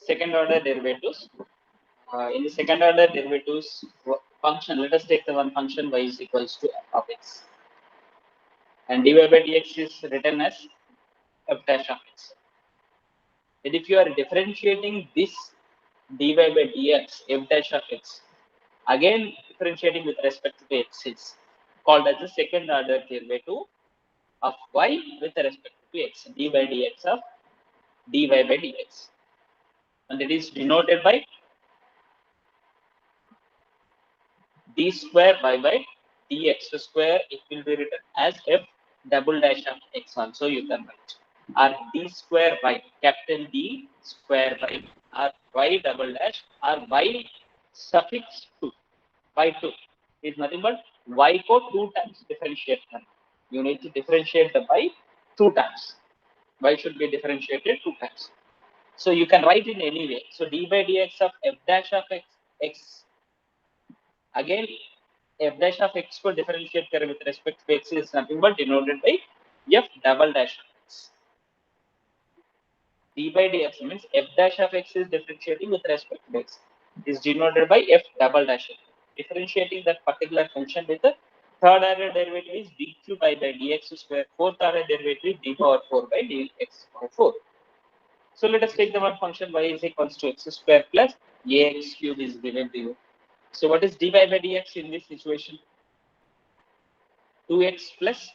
second order derivatives. In the second order derivatives function, let us take the one function y is equals to f of x, and dy by dx is written as f dash of x. And if you are differentiating this dy by dx f dash of x, again differentiating with respect to x is called as the second order derivative of y with respect to x, dy by dx of dy by dx, and it is denoted by d square y by dx square. It will be written as f double dash of x also you can write, or d square y, capital D square y, or y double dash, or y suffix 2. Y2 is nothing but y को 2 times differentiate करना. You need to differentiate the y 2 times. Y should be differentiated 2 times. So you can write in any way. So d by dx of f dash of x, again f dash of x को differentiate करें with respect to x is nothing but denoted by f double dash of x. D by dx means f dash of x is differentiating with respect to x, is denoted by f double dash of x. Differentiating that particular function with the third order derivative is d cube by dx square, fourth order derivative d power 4 by dx power 4. So let us take the one function y is equals to x square plus ax cube is given to you. So what is dy by dx in this situation? 2x plus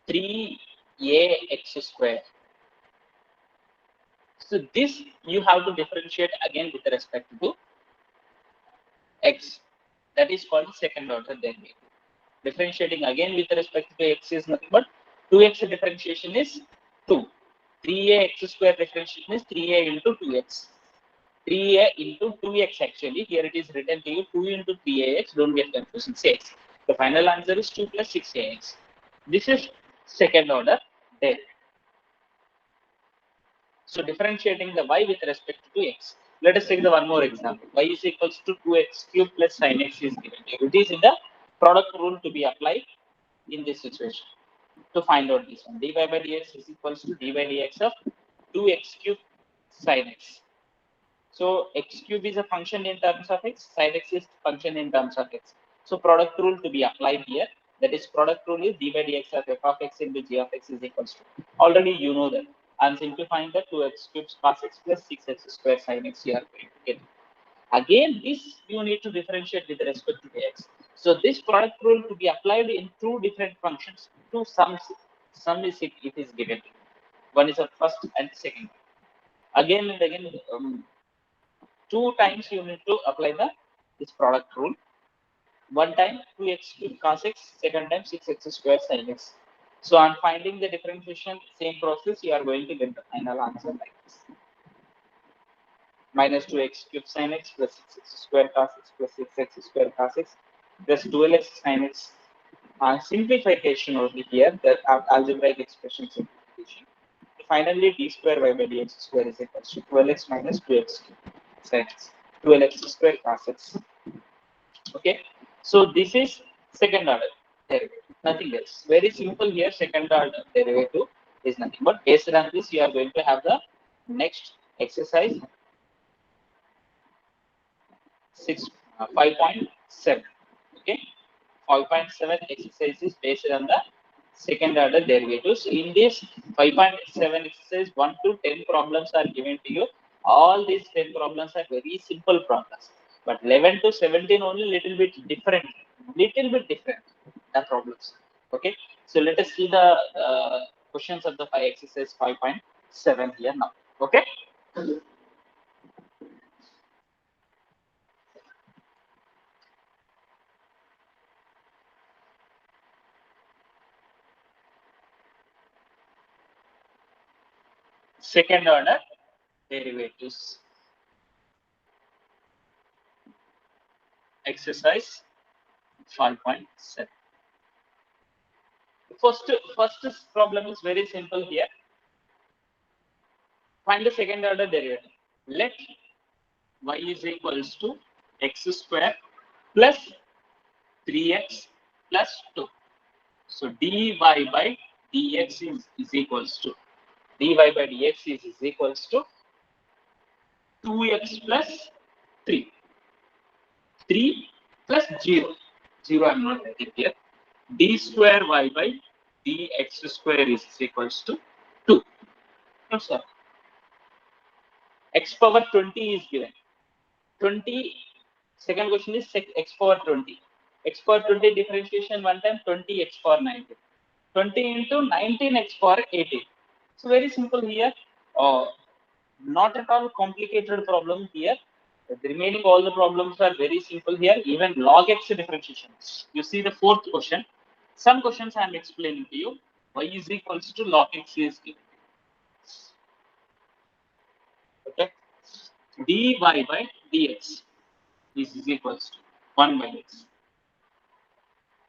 3ax square. So this you have to differentiate again with respect to x. That is called second order derivative. Differentiating again with respect to x is nothing but 2x differentiation is 2. 3ax square differentiation is 3a into 2x. 3a into 2x actually. Here it is written to you 2 into 3ax. Don't get confused. 6x. The final answer is 2 plus 6ax. This is second order derivative. So differentiating the y with respect to x. Let us take the one more example. Y is equals to 2x cube plus sin x is given. It is in the product rule to be applied in this situation. To find out this one, dy by dx is equals to dy by dx of 2x cube sin x. So x cube is a function in terms of x, sin x is function in terms of x. So product rule to be applied here. That is product rule is dy by dx of f of x into g of x is equals to. Already you know that. I'm simplifying that 2x cube cos x plus 6x square sin x you are going to get. Again, this you need to differentiate with respect to x. So this product rule to be applied in two different functions. Two sums. Sum is it is given. One is the first and second. Again and again, 2 times you need to apply this product rule. One time 2x cube cos x, second time 6x square sin x. So on finding the differentiation, same process, you are going to get the final answer like this. Minus 2x cube sin x plus 6x square cos x plus 6x square cos x plus 12x sin x. Simplification over here, the algebraic expression simplification. Finally, d square y by dx square is equals to 12x minus 2x sin x, 12x square cos x. Okay, so this is second order derivative, nothing else. Very simple here. Second order derivative is nothing but based on this you are going to have the next exercise 5.7. Okay, 5.7 exercise is based on the second order derivatives. In this 5.7 exercise, 1 to 10 problems are given to you. All these 10 problems are very simple problems, but 11 to 17 only little bit different, the problems. Okay, so let us see the questions of the exercise 5.7 here now. Okay. Second order derivatives. Exercise 5.7. First problem is very simple here. Find the second order derivative. Let y is equals to x square plus 3x plus 2. So dy by dx is equals to dy by dx is equals to 2x plus 3. 3 plus 0. 0 I'm not writing here. D square y by dx square is equals to 2. No, sir. X power 20 is given. 20. Second question is x power 20. X power 20 differentiation one time 20 x power 19. 20 into 19 x power 18. So very simple here. Not at all complicated problem here. The remaining all the problems are very simple here. Even log x differentiation. You see the fourth question. Some questions I am explaining to you. Y is equals to log x is given. Okay. dy by dx is equals to 1 by x.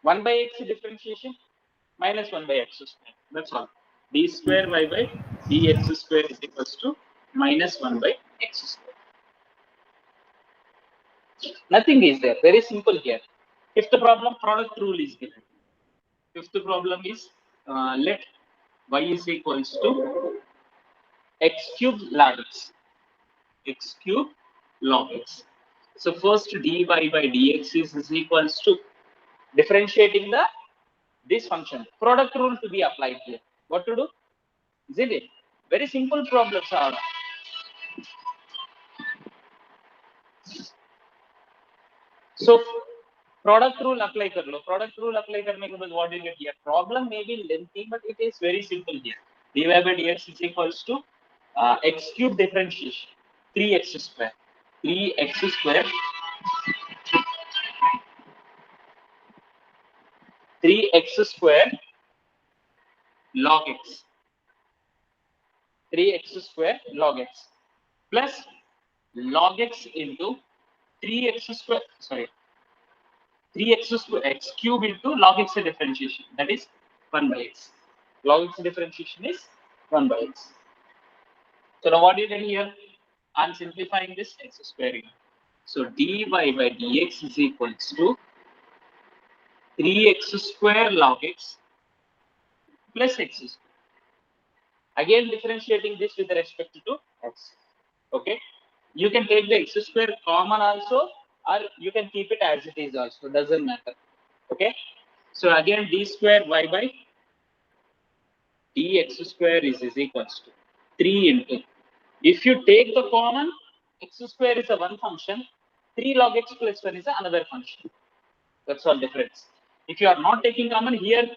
1 by x differentiation minus 1 by x square. That's all. D square y by dx square is equals to minus 1 by x square. Nothing is there. Very simple here. If the problem, product rule is given. If the problem is let y is equals to x cube log x. X cube log x. So first dy by dx is equals to differentiating this function. Product rule to be applied here. What to do? Isn't it? Very simple problems are. So product rule apply कर लो. Product rule apply करने के बाद what do you get here? Problem may be lengthy, but it is very simple here. dy by dx is equals to x cube differentiation 3x square. 3x square. 3x square log x. 3x square log x plus log x into 3x square. Sorry. 3x square x cube into log x differentiation, that is 1 by x. Log x differentiation is 1 by x. So now what do you get here? I'm simplifying this x square here. So dy by dx is equals to 3x square log x plus x square. Again differentiating this with respect to x. Okay. You can take the x square common also, or you can keep it as it is also, doesn't matter. Okay. So again d square y by dx square is equals to 3 into. If you take the common, x square is a one function, 3 log x plus 1 is another function. That's all difference. If you are not taking common, here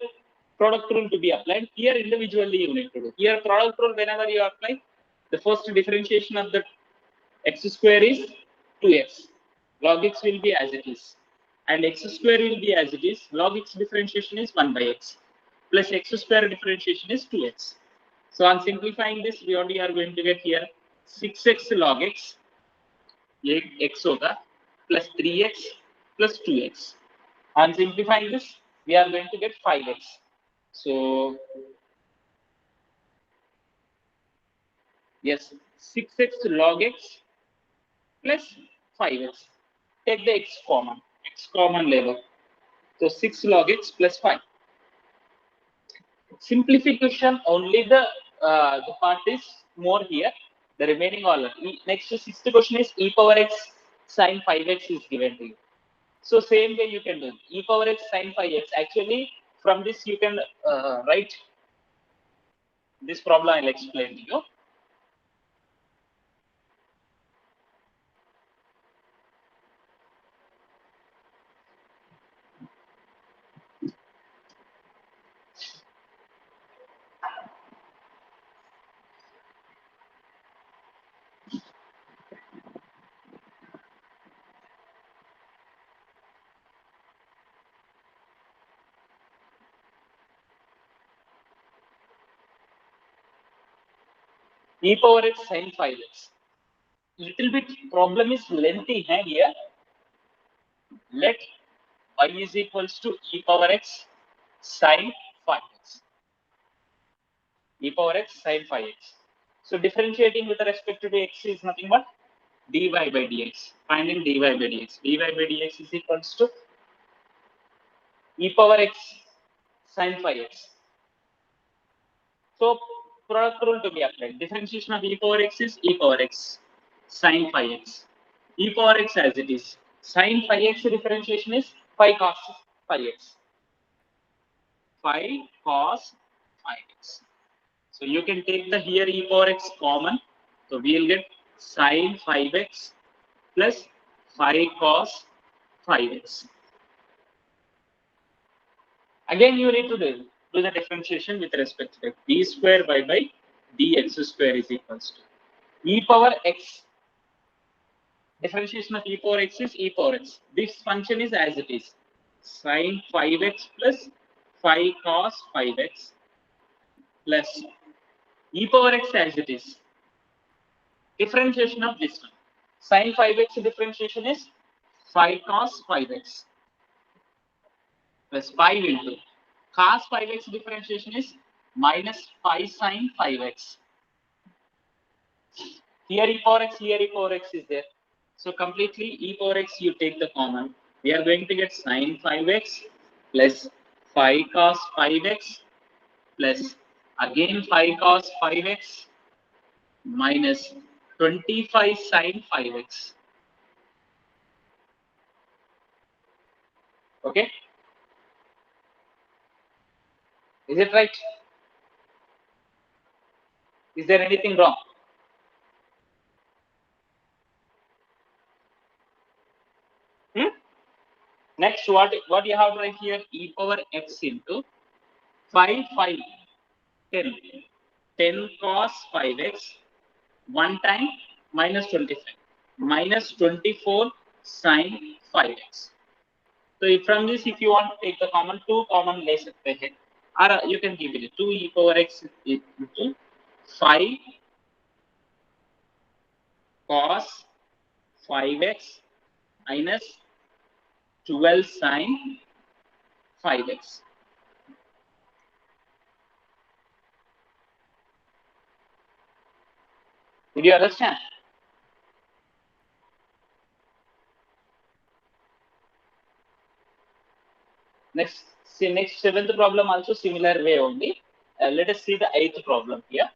product rule to be applied, here individually you need to do. Here product rule whenever you apply, the first differentiation of the x square is 2x. Log x will be as it is. And x square will be as it is. Log x differentiation is 1 by x. Plus x square differentiation is 2x. So on simplifying this, we only are going to get here 6x log x, x hoga, plus 3x plus 2x. On simplifying this, we are going to get 5x. So yes, 6x log x plus 5x. Take the x common label. So 6 log x plus 5. Simplification, only the part is more here. The remaining all. Next, sixth question is e power x sine 5x is given to you. So same way you can do e power x sine 5x. Actually, from this you can write this problem. I'll explain to you. E power x sine 5x. Little bit problem is lengthy here. Let y is equals to e power x sine 5x. E power x sine 5x. So differentiating with respect to x is nothing but dy by dx. Finding dy by dx. Dy by dx is equals to e power x sine 5x. So product rule to be applied. Differentiation of e power x is e power x sine phi x. E power x as it is. Sine phi x differentiation is phi cos phi x. Phi cos phi x. So you can take the here e power x common. So we will get sine 5x plus phi cos 5x. Again, you need to do the differentiation with respect to d square by dx square is equals to e power x. Differentiation of e power x is e power x. This function is as it is. Sine 5x plus phi cos 5x plus e power x as it is. Differentiation of this one. Sine 5x differentiation is phi cos 5x plus 5 into cos 5x differentiation is minus phi sine 5x. Here e power x, here e power x is there. So completely e power x you take the common. We are going to get sine 5x plus phi cos 5x plus again phi cos 5x minus 25 sine 5x. Okay. Is it right? Is there anything wrong? Next, what you have to write here? E power x into 5 10 10 cos 5x 1 time minus 25 minus 24 sine 5x. So from this, if you want to take the common, 2 common ले सकते हैं, or you can give it 2 e power x into 5 cos 5x minus 12 sine 5x. Did you understand? Next, see, next 7th problem also similar way only. Let us see the 8th problem here.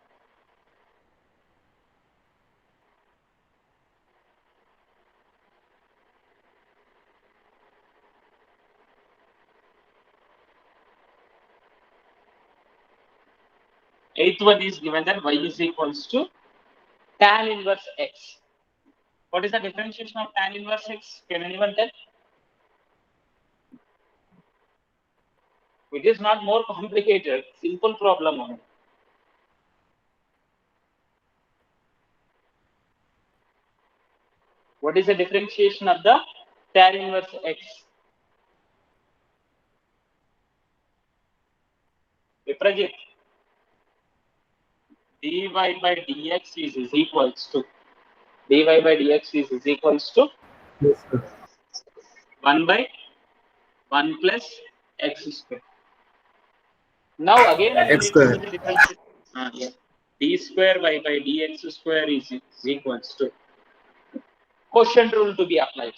Eighth one is given that y is equals to tan inverse x. What is the differentiation of tan inverse x? Can anyone tell? It is not more complicated, simple problem only. What is the differentiation of the tan inverse x? Viprajit, dy by dx is equals to dy by dx is equals to 1 by 1 plus x square. Now again you need to do the differentiation. Yeah. D square by dx square is equals to quotient rule to be applied.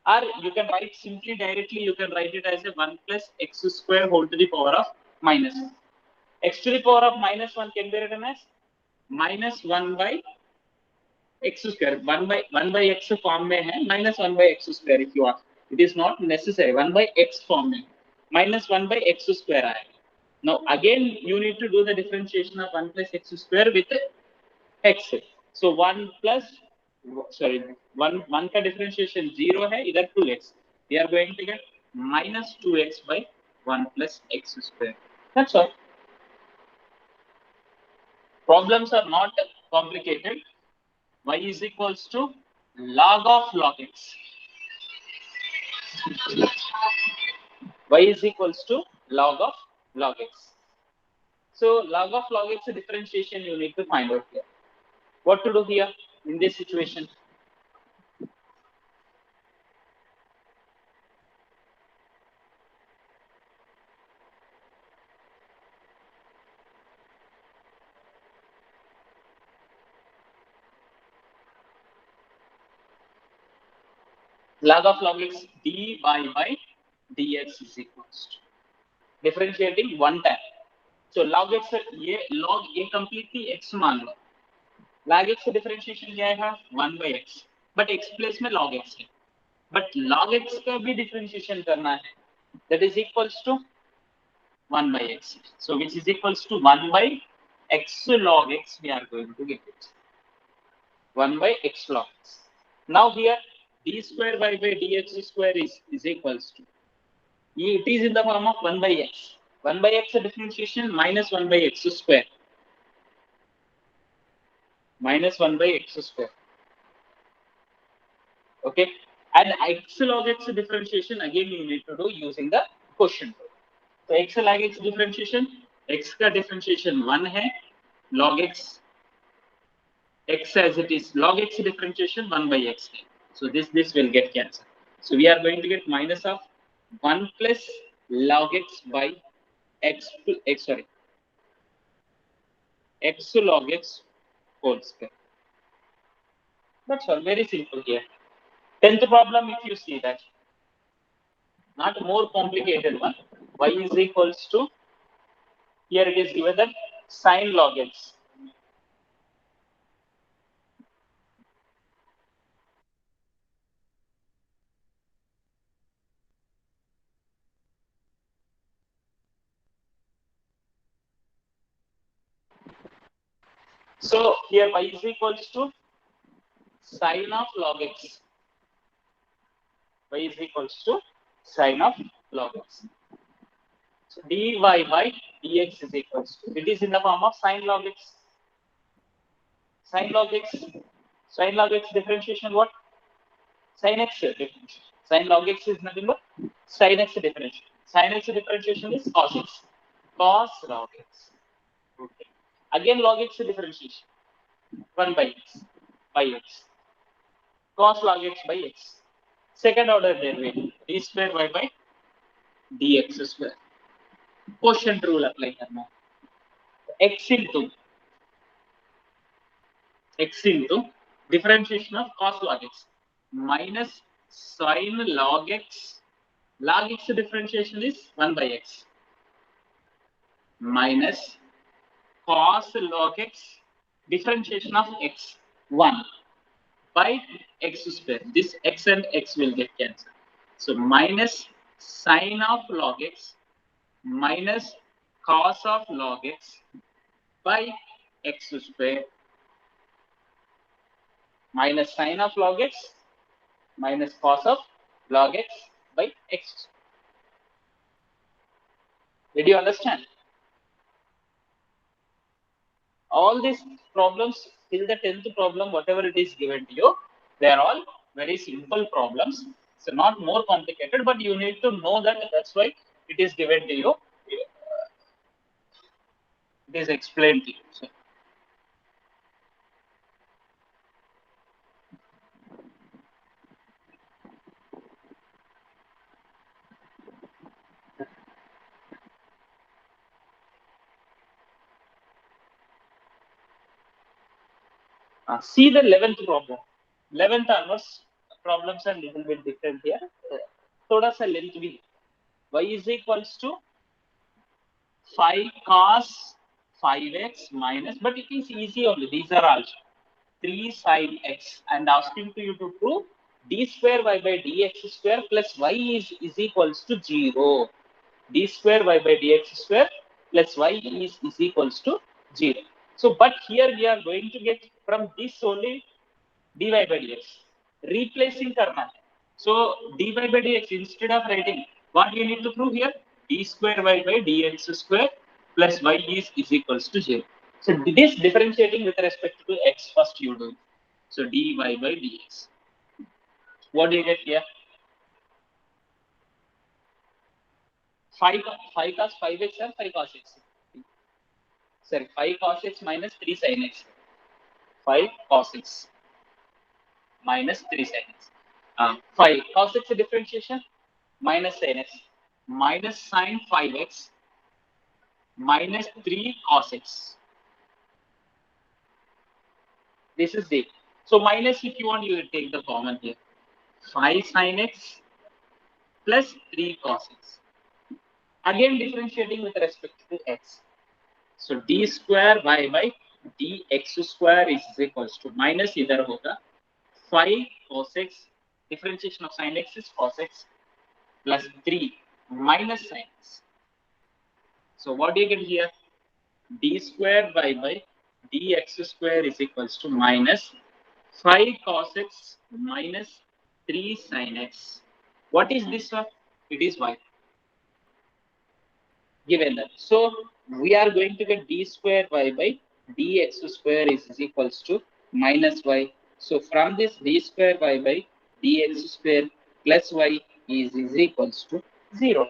Or you can write simply directly, you can write it as a 1 plus x square whole to the power of minus 1. X to the power of minus 1 can be written as minus 1 by x square. 1 by x form में है, minus 1 by x square if you want. It is not necessary. 1 by x form में minus 1 by x square आएगा. Now again you need to do the differentiation of 1 plus x square with x. So 1 plus, sorry, 1 का differentiation 0 है, इधर 2x. We are going to get minus 2x by 1 plus x square. That's all. Problems are not complicated. Y is equals to log of x. Y is equals to log of x. So log of x differentiation you need to find out here. What to do here in this situation? Log of x dy by dx is equals to differentiating one time. So log x ये log a completely x मान लो. log x differentiation क्या है 1 by x, but x place में log x है, but log x का भी differentiation करना है, that is equals to 1 by x, so which is equals to 1 by x log x, we are going to get it 1 by x log x. Now here d square y by dx square is equals to, it is in the form of 1 by x. 1 by x differentiation minus 1 by x square. Minus 1 by x square. Okay. And x log x differentiation again you need to do using the quotient rule. So x log x differentiation, x का differentiation 1 है, log x as it is, log x differentiation 1 by x है. So this will get cancelled. So we are going to get minus of 1 plus log x by x sorry, x log x whole square. That's all, very simple here. 10th problem, if you see that, not more complicated one, y is equals to, here it is given that sine log x. So here y is equals to sine of log x. Y is equals to sine of log x. So dy by dx is equals to, it is in the form of sine log x. Sine log x, sine log x differentiation what? Sin x differentiation. Sin log x is nothing but sin x differentiation. Sin x differentiation is cos x. Cos log x. Okay. Again log x differentiation. 1 by x by x. Cos log x by x. Second order derivative. D square y by dx square. Quotient rule apply करना. X into differentiation of cos log x minus sin log x. Log x differentiation is 1 by x minus cos log x differentiation of x 1 by x square. This x and x will get cancelled. So minus sine of log x minus cos of log x by x square minus sine of log x minus cos of log x by x. Did you understand? All these problems till the 10th problem, whatever it is given to you, they are all very simple problems. So not more complicated, but you need to know that that's why it is given to you. It is explained to you. So, see the 11th problem. 11th onwards problems are little bit different here. Thoda sa length bhi. Y is equals to 5 cos 5x minus, but it is easy only. These are also 3 sin x, and asking to you to prove d square y by dx square plus y is equals to 0. D square y by dx square plus y is equals to 0. So, but here we are going to get from this only dy by dx. Replacing karna hai. So, dy by dx, instead of writing, what you need to prove here? D square y by dx square plus y is equals to 0. So, this differentiating with respect to x first you do. So, dy by dx. What do you get here? 5 cos 5x or 5 cos x? Sorry, 5 cos x minus 3 sin x. 5 cos x minus 3 sin x. 5 cos x differentiation minus sin x minus sin 5x minus 3 cos x. This is the, so minus, if you want, you will take the common here. 5 sin x plus 3 cos x. Again differentiating with respect to x. So d square y by dx square is equals to minus इधर होगा 5 cos x, differentiation of sin x is cos x plus 3 minus sin x. So what do you get here? D square by dx square is equals to minus 5 cos x minus 3 sin x. What is this one? It is y. Given that. So we are going to get d square y by dx square is equals to minus y. So from this d square y by dx square plus y is equals to 0.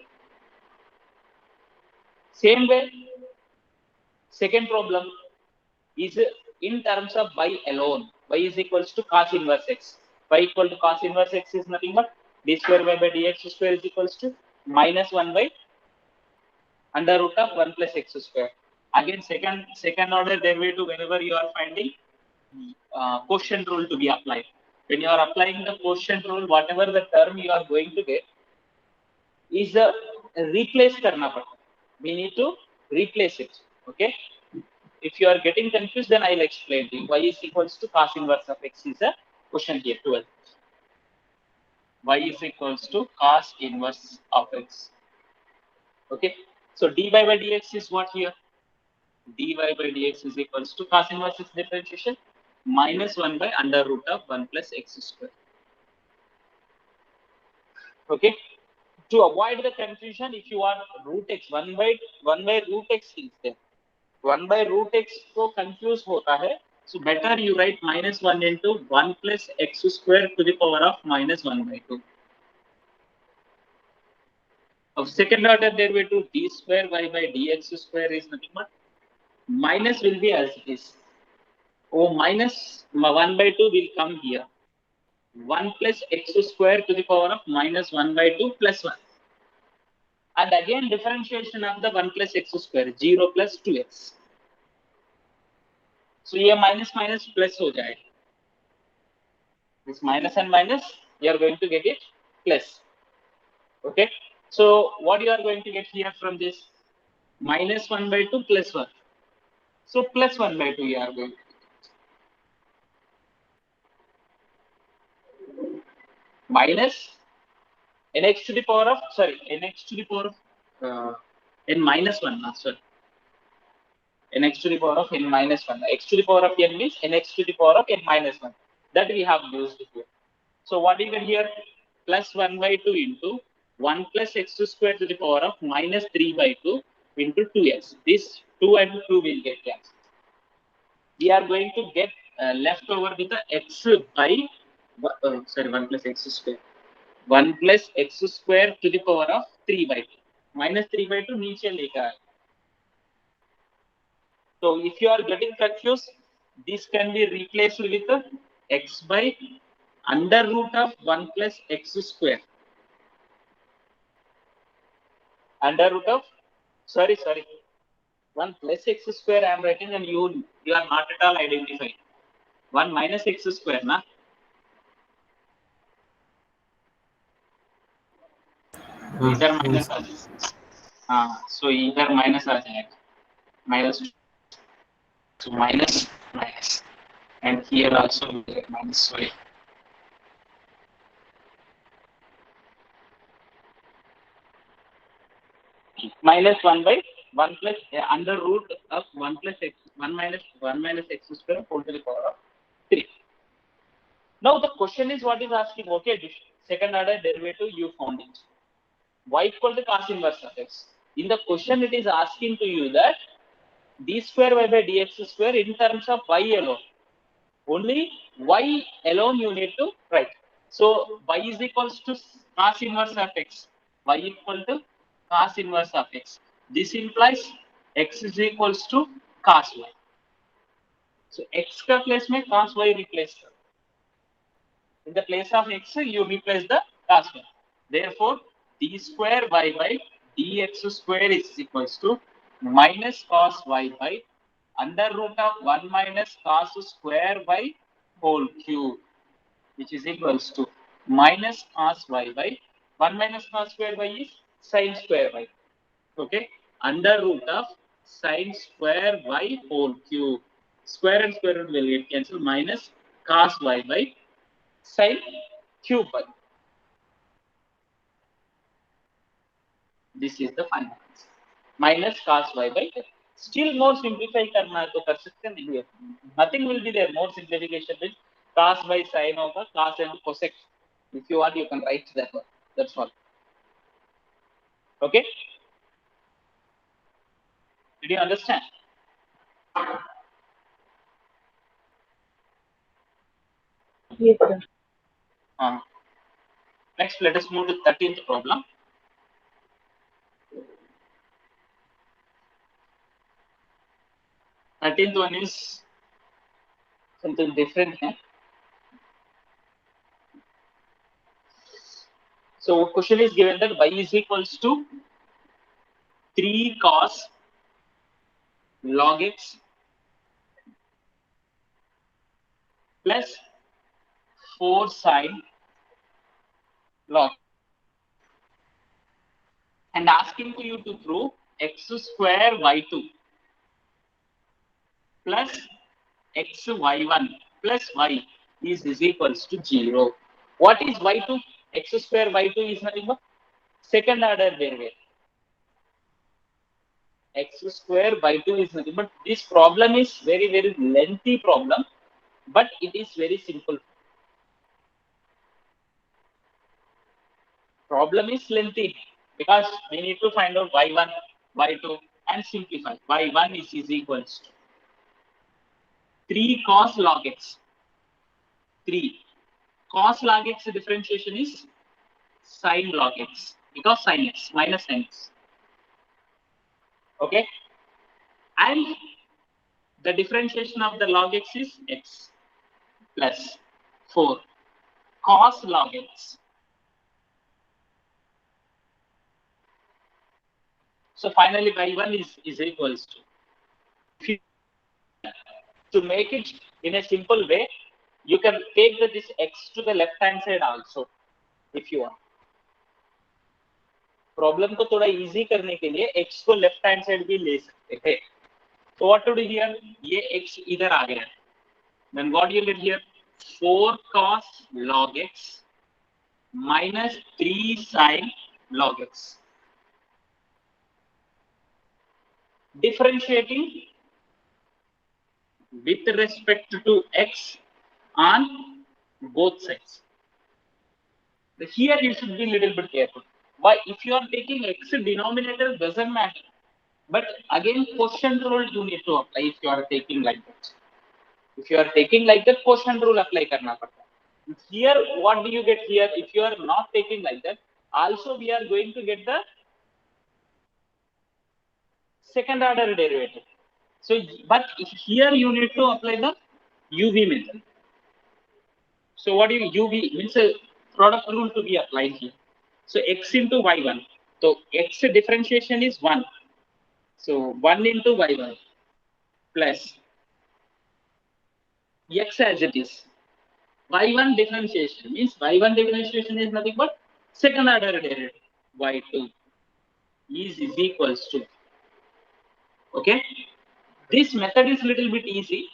Same way, second problem is in terms of y alone. Y is equals to cos inverse x. Y equal to cos inverse x is nothing but d square y by dx square is equals to minus 1 by under root of 1 plus x square. Again, second order derivative whenever you are finding quotient rule to be applied. When you are applying the quotient rule, whatever the term you are going to get is replace karna padta. We need to replace it. Okay. If you are getting confused, then I'll explain to you. Y is equals to cos inverse of x is a question here 12. Y is equals to cos inverse of x. Okay. So dy by dx is what here? Dy by dx is equals to cos inverse x differentiation minus 1 by under root of 1 plus x square. Okay. To avoid the confusion, if you want root x, 1 by root x is there. 1 by root x को confuse होता है. So better you write minus 1 into 1 plus x square to the power of minus 1 by 2. Of second order derivative d square y by dx square is nothing but minus will be as it is. Oh, minus 1 by 2 will come here. 1 plus x square to the power of minus 1 by 2 plus 1. And again differentiation of the 1 plus x square, 0 plus 2x. So ये minus minus plus हो जाएगा. This minus and minus, you are going to get it plus. Okay. So what you are going to get here from this? Minus 1 by 2 plus 1. So plus 1 by 2 you are going to get. Minus nx to the power of, nx to the power of n minus 1, sorry. Nx to the power of n minus 1. X to the power of n means nx to the power of n minus 1. That we have used here. So what do you get here? Plus 1 by 2 into 1 plus x square to the power of minus 3 by 2 into 2x. This 2 and 2 will get cancelled. We are going to get left over with the x by 1 plus x square. 1 plus x square to the power of 3 by 2. Minus 3 by 2 नीचे लेकर आए. So if you are getting confused, this can be replaced with x by under root of 1 plus x square. Under root of, sorry, 1 plus x square I am writing and you are not at all identifying. 1 minus x square, na? इधर minus आ जाएगा. हाँ, so इधर minus आ जाएगा. Minus 2. So minus, and here also we get minus, sorry. Minus 1 by 1 plus under root of 1 plus x, 1 minus x square whole to the power of 3. Now the question is what is asking, okay, second order derivative you found it. Y equal to cos inverse of x. In the question it is asking to you that d square y by dx square in terms of y alone. Only y alone you need to write. So y is equals to cos inverse of x. Y equal to cos inverse of x. This implies x is equals to cos y. So x का place में cos y replace कर. In the place of x, you replace the cos y. Therefore, d square y by dx square is equals to minus cos y by under root of 1 minus cos square y whole cube, which is equals to minus cos y by 1 minus cos square y is sin square y. Okay, under root of sin square y whole cube. square and square root will get cancelled, minus cos y by sin cube y. This is the final answer. Minus cos y by 10. Still more simplify करना है तो कर सकते हैं, नहीं है. Nothing will be there. More simplification with cos by sin होगा, cos and cosec. If you want, you can write that one. That's all. Okay. Did you understand? Yes, sir. Next, let us move to 13th problem. 13th one is something different. So question is given that y is equals to 3 cos log x plus 4 sin log, and asking you to prove x square y2 plus x y1 plus y is equals to 0. What is y2? X square y2 is nothing but second order derivative. X square by 2 is nothing but this problem is very lengthy problem, but it is very simple. Problem is lengthy because we need to find out y1, y2 and simplify. y1 is equals to 3 cos log x. 3 cos log x differentiation is sin log x because sin x minus sin x. Okay, and the differentiation of the log x is x plus 4 cos log x. So finally y1 is equals to make it in a simple way, you can take this x to the left hand side also if you want. Problem को थोड़ा easy करने के लिए x को left hand side भी ले सकते थे. So what to do here? ये x इधर आ गया. Then what you get here? 4 cos log x minus 3 sin log x. Differentiating with respect to x on both sides. Here you should be a little bit careful. Why? If you are taking x denominator doesn't matter, but again quotient rule you need to apply if you are taking like that. If you are taking like that, quotient rule apply karna padta. Here what do you get here? If you are not taking like that, also we are going to get the second order derivative. So but here you need to apply the UV method. So what do you UV means a product rule to be applied here. So x into y1. So x differentiation is 1. So 1 into y1 plus x as it is. Y1 differentiation means y1 differentiation is nothing but second order derivative. Y2 is equals to. Okay. This method is little bit easy.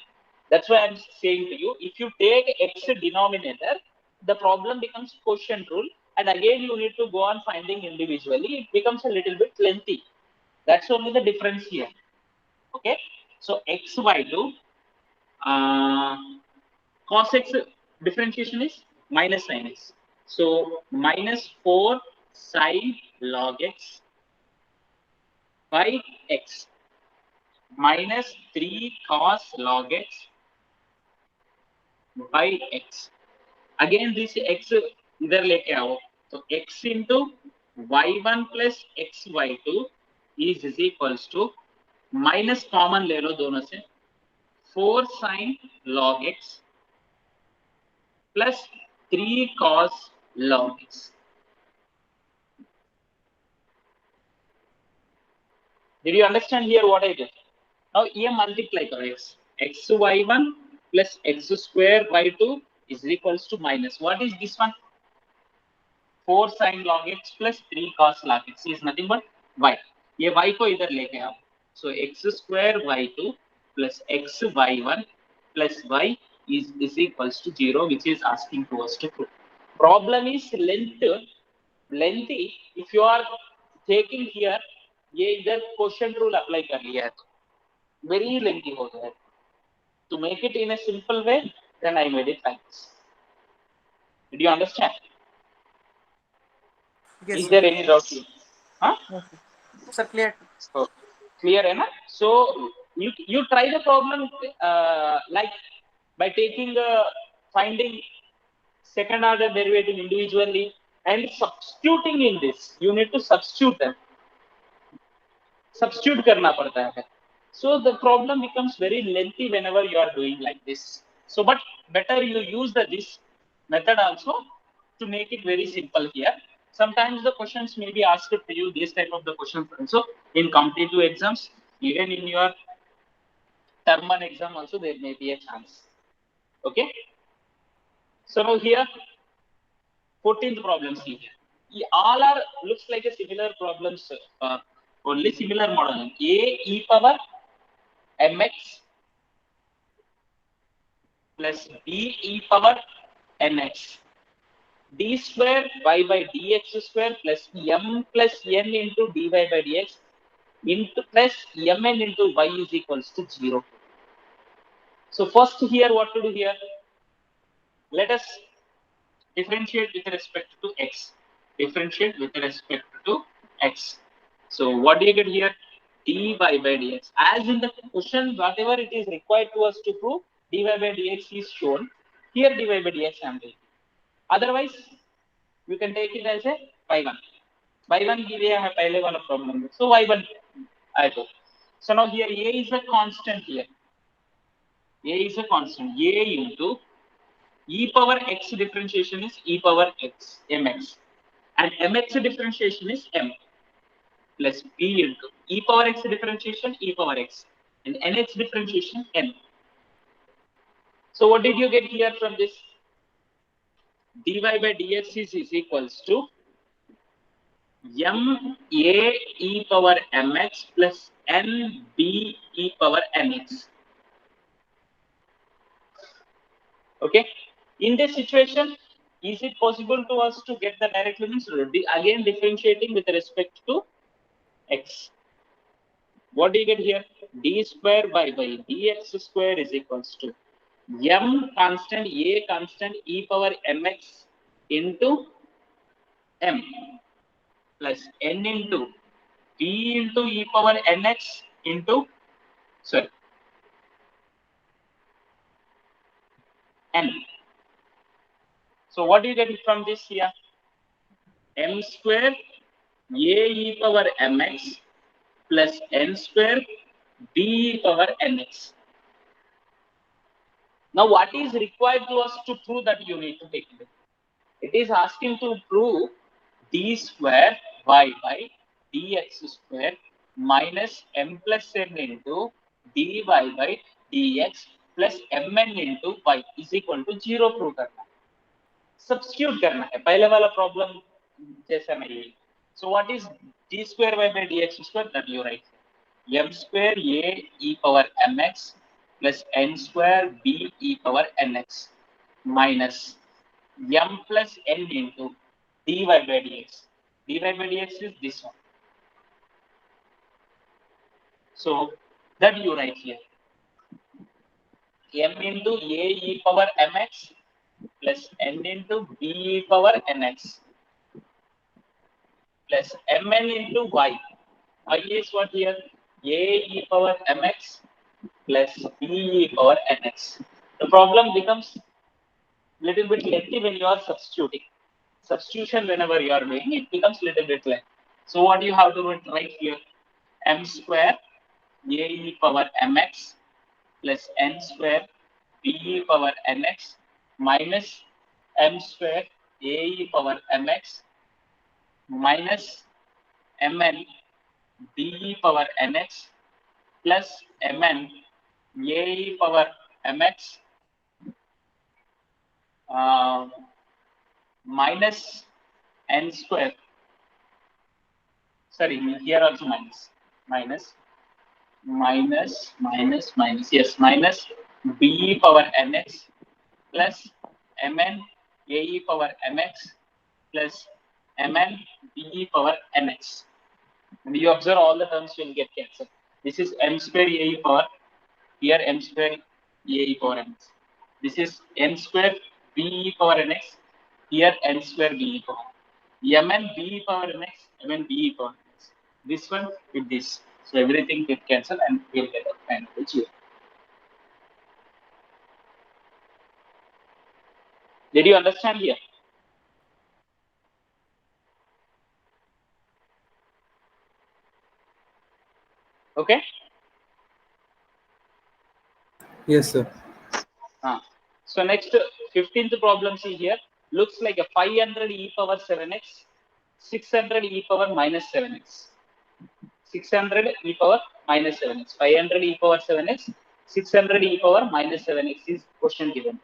That's why I'm saying to you, if you take x denominator, the problem becomes quotient rule. And again, you need to go on finding individually. It becomes a little bit lengthy. That's only the difference here. Okay. So x y2 cos x differentiation is minus sin x. So minus 4 sin log x by x minus 3 cos log x by x. Again this x इधर लेके आओ, तो x into y1 plus xy2 is equals to minus common ले लो दोनों से 4 sin log x plus 3 cos log x. Did you understand here what I did? Now ये multiply करो x y1 plus x square y2 is equals to minus. What is this one? 4 sin log x plus 3 cos log x is nothing but y. ये y को इधर लेके आओ. So x square y2 plus x y1 plus y is equals to 0, which is asking to us to prove. Problem is lengthy. If you are taking here, ये इधर question rule apply कर लिया है, very lengthy हो गया है. To make it in a simple way, then I made it like this. Did you understand? Yes, Is sir. there any doubt here? Huh? No, sir, clear. So clear enough. So you try the problem like by taking finding second order derivative individually and substituting in this. You need to substitute them. Substitute करना पड़ता है. So the problem becomes very lengthy whenever you are doing like this. So but better you use this method also to make it very simple here. Sometimes the questions may be asked to you, this type of the questions also in competitive exams, even in your term one exam also there may be a chance. Okay. So now here 14th problems here. All are looks like a similar problems, only similar model. A e power mx plus b e power nx d square y by dx square plus m plus n into dy by dx into plus mn into y is equals to 0. So first here what to do here? Let us differentiate with respect to x. Differentiate with respect to x. So what do you get here? dy by dx. As in the question, whatever it is required to us to prove, dy by dx is shown. Here dy by dx I am taking. Otherwise, you can take it as a y1. y1 दिया है पहले वाला problem में. So y1 I go. So now here a is a constant here. A is a constant. A into e power x differentiation is e power x mx, and mx differentiation is m plus b into e power x differentiation e power x, and nh differentiation n. So what did you get here from this? dy by dx is equals to m a e power mx plus n b e power nx. Okay. In this situation, is it possible to us to get the direct limits? Again, differentiating with respect to x. What do you get here? D square by dx square is equals to m constant, a constant, e power mx into m plus n into b into e power nx into, sorry, n. So what do you get from this here? M square a e power mx plus n square b e power nx. Now, what is required to us to prove that you need to take it? It is asking to prove d square y by dx square minus m plus n into dy by dx plus mn into y is equal to 0 prove करना है. Substitute करना है. पहले वाला problem जैसा नहीं है. So what is d square y by dx square? That you write. M square a e power mx plus n square b e power nx minus m plus n into dy by dx. dy by dx is this one. So that you write here. M into a e power mx plus n into b e power nx plus mn into y. Y is what here? A e power mx plus b e power nx. The problem becomes little bit lengthy when you are substituting. Substitution, whenever you are doing, it becomes little bit lengthy. So what you have to write here? M square a e power mx plus n square b e power nx minus m square a e power mx minus mn b e power nx plus mn a e power mx minus n square. Sorry, here also minus minus yes, minus b power nx plus mn ae power mx plus mn be power nx. And you observe all the terms will get cancelled. This is m square ae power, here m square ae power nx. This is n square be power nx, here n square be power. Mn be power nx, mn be power nx. This one with this. So everything get cancelled and we'll get a final zero. Did you understand here? Okay. Yes, sir. So next 15th problem, see here, looks like a 500 e power 7x, 600 e power minus 7x. 600 e power minus 7x, 500 e power 7x, 600 e power minus 7x is question given.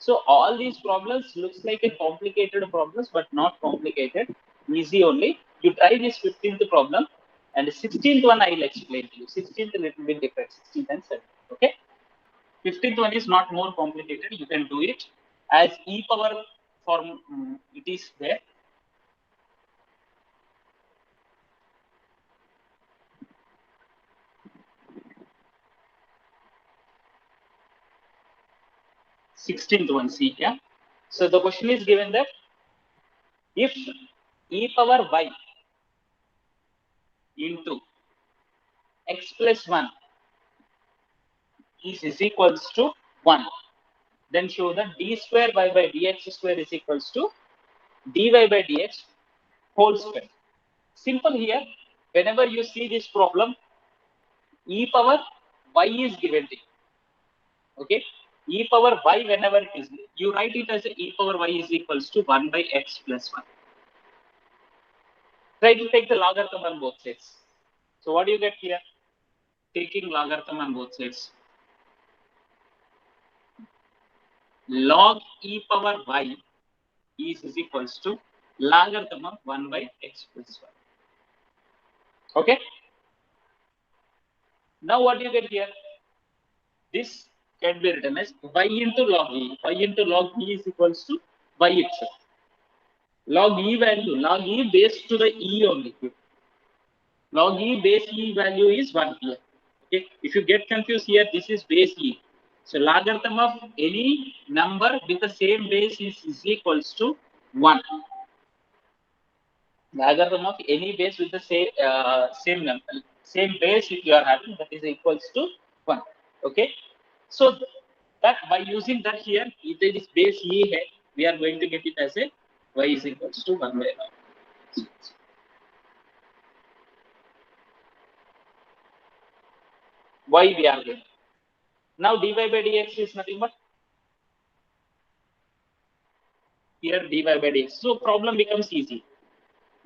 So all these problems looks like a complicated problems, but not complicated, easy only. You try this 15th problem, and the 16th one I will explain to you. 16th a little bit different, 16th and 17th, okay? 15th one is not more complicated. You can do it as e power form. It is there. Sixteenth one, see here. So the question is given that if e power y into x plus 1 is equals to 1, then show that d square y by dx square is equals to dy by dx whole square. Simple here. Whenever you see this problem, e power y is given to you. Okay, e power y, whenever it is, you write it as e power y is equals to 1 by x plus 1. Try to take the logarithm on both sides. So what do you get here? Taking logarithm on both sides. Log e power y is equals to logarithm of 1 by x plus 1. Okay. Now what do you get here? This can be written as y into log e. Y into log e is equals to y itself. Log e value, log e base to the e only. Log e base e value is 1 here. Okay, if you get confused here, this is base e. So logarithm of any number with the same base is equals to 1. Logarithm of any base with the same number, same base if you are having, that is equals to 1. Okay, so that by using that here, if there is base e hai, we are going to get it as a y is equals to 1 by log. Why we are getting. Now dy by dx is nothing but here dy by dx. So problem becomes easy.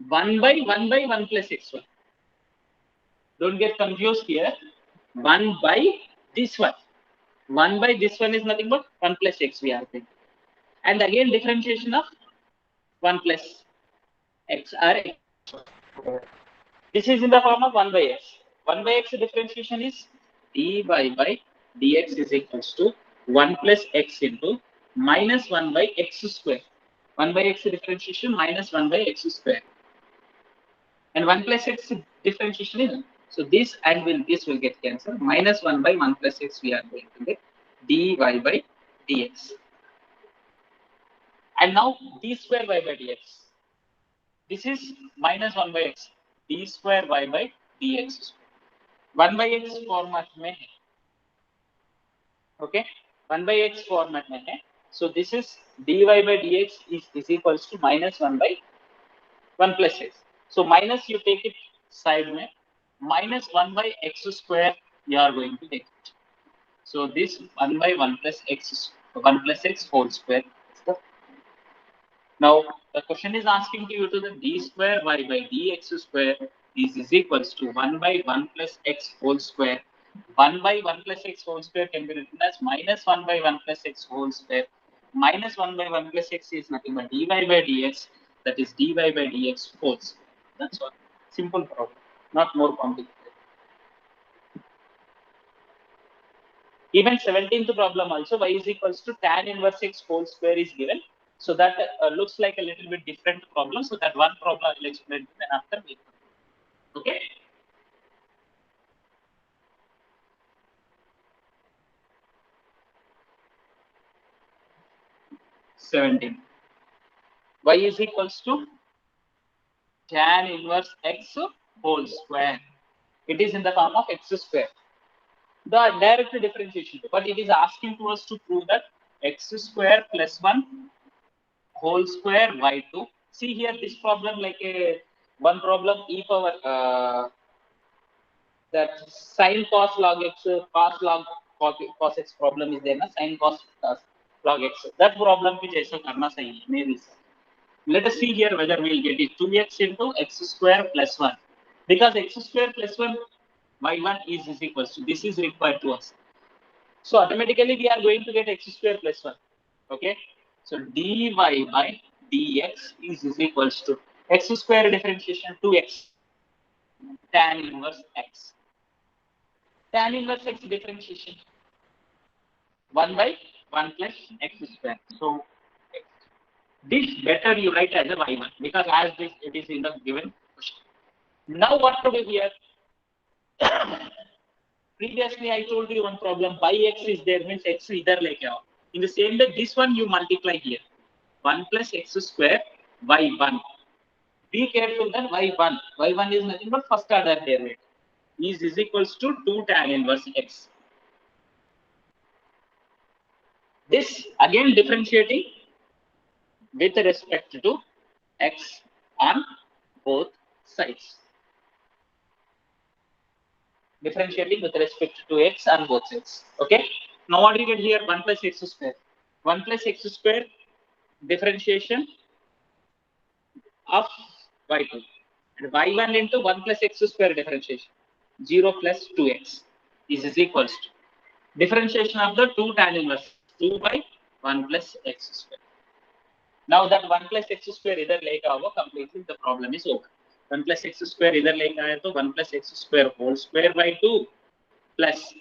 1 by 1 plus x1. Don't get confused here. 1 by this one. 1 by this one is nothing but 1 plus x we are taking. And again differentiation of 1 plus x or x. This is in the form of 1 by x. 1 by x differentiation is dy by dx is equals to 1 plus x into minus 1 by x square. 1 by x differentiation minus 1 by x square. And 1 plus x differentiation is, so this and this will get cancelled. Minus 1 by 1 plus x we are going to get dy by dx. And now d square y by dx. This is minus 1 by x. D square y by dx. 1 by x format में है. Okay, 1 by x format में है. So this is dy by dx is equals to minus 1 by 1 plus x. So minus you take it side में, minus 1 by x square you are going to take it. So this 1 by 1 plus x whole square. Now the question is asking you to the d square y by dx square is equals to 1 by 1 plus x whole square. 1 by 1 plus x whole square can be written as minus 1 by 1 plus x whole square. Minus 1 by 1 plus x is nothing but dy by dx, that is dy by dx whole square. That's all. Simple problem, not more complicated. Even 17th problem also, y is equals to tan inverse x whole square is given. So that looks like a little bit different problem. So that one problem I will explain to you and after we conclude. Okay. Y is equals to tan inverse x whole square. It is in the form of x square. The direct differentiation, but it is asking to us to prove that x square plus 1 whole square y2. See here, this problem like a one problem e power that sin cos log x cos log cos x problem is there na sin cos log x. That problem which is karna sahi maybe. Let us see here whether we will get it 2x into x square plus 1, because x square plus 1 y1 is equals to, this is required to us. So automatically we are going to get x square plus 1. Okay. So dy by dx is equals to x square differentiation 2x tan inverse x. Tan inverse x differentiation 1 by 1 plus x square. So this better you write as a y1, because as this it is in the given question. Now what to do here? Previously I told you one problem, by x is there means x either like out. In the same way, this one you multiply here. 1 plus x square y1. Be careful that y1. y1 is nothing but first order derivative. Is equals to 2 tan inverse x. This again differentiating with respect to x on both sides. Differentiating with respect to x on both sides. Okay. Now what do you get here? 1 plus x square. 1 plus x square differentiation of y2. And y1 into 1 plus x square differentiation. 0 plus 2x is equals to differentiation of the 2 tan inverse 2 by 1 plus x square. Now that 1 plus x square either like our completely the problem is over. 1 plus x square either like to 1 plus x square whole square by 2 plus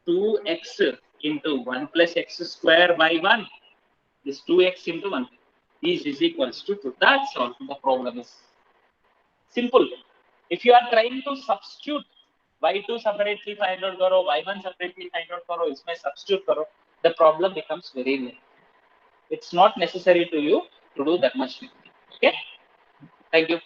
2x into 1 plus x square by 1. This 2x into 1 is equals to 2. That's all. The problem is simple. If you are trying to substitute y2 separately find out karo, y1 separately find out karo, isme substitute karo, the problem becomes very lengthy. It's not necessary to you to do that much. Okay. Thank you.